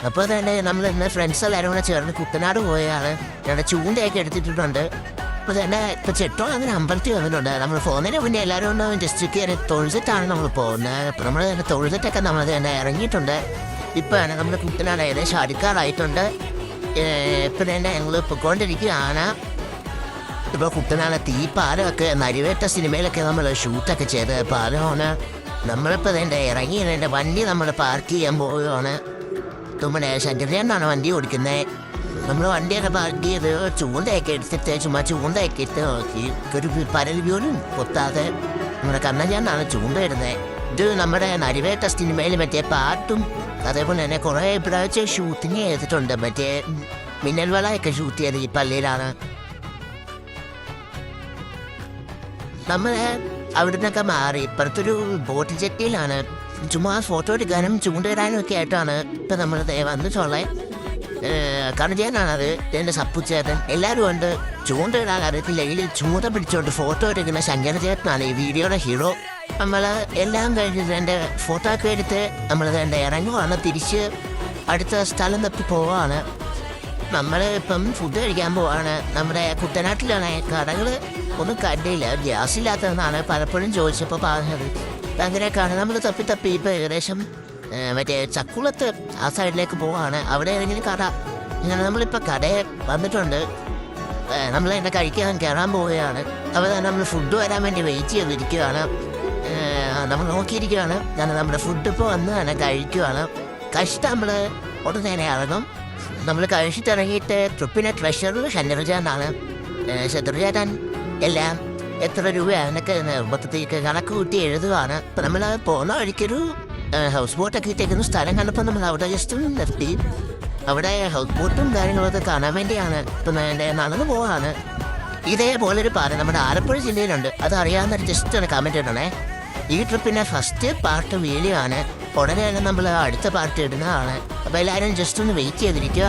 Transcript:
അപ്പോൾ തന്നെ നമ്മൾ ഇന്ന് ഫ്രണ്ട്സ് എല്ലാവരും കൂടെ ചേർന്ന് കുട്ടനാട് പോയാണ്. ഞങ്ങളുടെ ചൂണ്ടയൊക്കെ എടുത്തിട്ടുണ്ട്. അപ്പോൾ തന്നെ ഇപ്പോൾ ചെട്ടോ അങ്ങനെ അമ്പലത്തിൽ വന്നിട്ടുണ്ട്. നമ്മൾ പോകുന്നതിന് മുന്നേ എല്ലാവരും ഒന്ന് ജസ്റ്റ് കയറി തൊഴുതിട്ടാണ് നമ്മൾ പോകുന്നത്. അപ്പോൾ നമ്മൾ തന്നെ തൊഴുതിട്ടൊക്കെ നമ്മൾ തന്നെ ഇറങ്ങിയിട്ടുണ്ട്. ഇപ്പോഴാണ് നമ്മൾ കുട്ടനാട് ഏകദേശം അടുക്കാറായിട്ടുണ്ട്. ഇപ്പം തന്നെ ഞങ്ങൾ പൊയ്ക്കൊണ്ടിരിക്കുകയാണ്. ഇപ്പോൾ കുട്ടനാട് തീപ്പാലമൊക്കെ നരിവേട്ട സിനിമയിലൊക്കെ നമ്മൾ ഷൂട്ടൊക്കെ ചെയ്ത് പാലമാണ്. നമ്മളിപ്പോൾ തന്നെ ഇറങ്ങി എൻ്റെ വണ്ടി നമ്മൾ പാർക്ക് ചെയ്യാൻ പോവുകയാണ്. നമ്മുടെ ശങ്കരനാണ് വണ്ടി ഓടിക്കുന്നത്. നമ്മൾ വണ്ടിയൊക്കെ പാർക്ക് ചെയ്ത് ചൂണ്ടയൊക്കെ എടുത്തിട്ട് ചുമ്മാ ചൂണ്ടയൊക്കെ ഇട്ട് നോക്കി. ഒരു പരൽ പോലും കൊത്താതെ നമ്മുടെ കണ്ണഞ്ചാനാണ് ചൂണ്ട ഇടുന്നത്. ഇത് നമ്മുടെ നരിവേട്ട സിനിമയിൽ മറ്റേ പാട്ടും അതേപോലെ തന്നെ കുറേ ഇപ്രാവശ്യം ഷൂട്ടിങ് ചെയ്തിട്ടുണ്ട്. മറ്റേ മിന്നൽ വളയൊക്കെ ഷൂട്ട് ചെയ്ത് ഈ പള്ളിയിലാണ്. നമ്മൾ അവിടെ നിന്നൊക്കെ മാറി ഇപ്പുറത്തൊരു ബോട്ട് ജെട്ടിയിലാണ്. ചുമ്മാ ഫോട്ടോ എടുക്കാനും ചൂണ്ടിടാനും ഒക്കെ ആയിട്ടാണ് ഇപ്പം നമ്മൾ വന്നിട്ടുള്ളത്. കണജാനാണത്, എൻ്റെ സപ്പുച്ചേട്ടൻ എല്ലാവരും ഉണ്ട്. ചൂണ്ടിടാൻ അറിയത്തില്ലെങ്കിൽ ചൂണ്ട പിടിച്ചോണ്ട് ഫോട്ടോ എടുക്കുന്ന ശങ്കരചേട്ടനാണ് ഈ വീഡിയോയുടെ ഹീറോ. നമ്മൾ എല്ലാം കഴിഞ്ഞിട്ട് എൻ്റെ ഫോട്ടോ ഒക്കെ എടുത്ത് നമ്മൾ എൻ്റെ ഇറങ്ങുവാണ്. തിരിച്ച് അടുത്ത സ്ഥലം തപ്പി പോവാണ്. നമ്മൾ ഇപ്പം ഫുഡ് കഴിക്കാൻ പോവാണ്. നമ്മുടെ കുട്ടനാട്ടിലാണ് കടകൾ ഒന്നും കണ്ടില്ല, ഗ്യാസ് ഇല്ലാത്തതെന്നാണ് പലപ്പോഴും ചോദിച്ചപ്പോൾ പറഞ്ഞത്. അപ്പം അങ്ങനെയൊക്കെയാണ് നമ്മൾ തപ്പി ഇപ്പം ഏകദേശം മറ്റേ ചക്കുളത്ത് ആ സൈഡിലേക്ക് പോവാണ്. അവിടെ ഏതെങ്കിലും കട ഇങ്ങനെ നമ്മളിപ്പോൾ കടയിൽ വന്നിട്ടുണ്ട്. നമ്മൾ എന്നെ കഴിക്കാൻ കയറാൻ പോവുകയാണ്. അപ്പോൾ തന്നെ നമ്മൾ ഫുഡ് വരാൻ വേണ്ടി വെയിറ്റ് ചെയ്തിരിക്കുകയാണ്. നമ്മൾ നോക്കിയിരിക്കുകയാണ്. ഞാൻ നമ്മുടെ ഫുഡ് ഇപ്പോൾ വന്ന് തന്നെ കഴിക്കുകയാണ്. കഴിച്ചിട്ട് നമ്മൾ ഉടനെ ഇറങ്ങും. നമ്മൾ കഴിച്ചിട്ടിറങ്ങിയിട്ട് ട്രിപ്പിനെ ട്രഷറർ ശങ്കരചാനാണ്. ശത്രുചേട്ടൻ എല്ലാം എത്ര രൂപയാണ് എന്നൊക്കെ മൊത്തത്തേക്ക് കണക്ക് കൂട്ടി എഴുതുകയാണ്. അപ്പം നമ്മൾ പോകുന്ന വഴിക്കൊരു ഹൗസ് ബോട്ടൊക്കെ ഇട്ടേക്കുന്ന സ്ഥലം കണ്ടപ്പോൾ നമ്മൾ അവിടെ ജസ്റ്റ് നിർത്തി. അവിടെ ഹൗസ് ബോട്ടും കാര്യങ്ങളൊക്കെ കാണാൻ വേണ്ടിയാണ് ഇപ്പം നടന്നു പോവാണ്. ഇതേപോലൊരു പാല നമ്മുടെ ആലപ്പുഴ ജില്ലയിലുണ്ട്. അത് അറിയാവുന്നൊരു ജസ്റ്റ് ഒന്ന് കമൻറ്റ് ഇടണേ. ഈ ട്രിപ്പിൻ്റെ ഫസ്റ്റ് പാർട്ട് വീഡിയോ ആണ്. ഉടനെ തന്നെ നമ്മൾ അടുത്ത പാർട്ട് ഇടുന്നതാണ്. അപ്പോൾ എല്ലാവരും ജസ്റ്റ് ഒന്ന് വെയിറ്റ് ചെയ്തിരിക്കുക.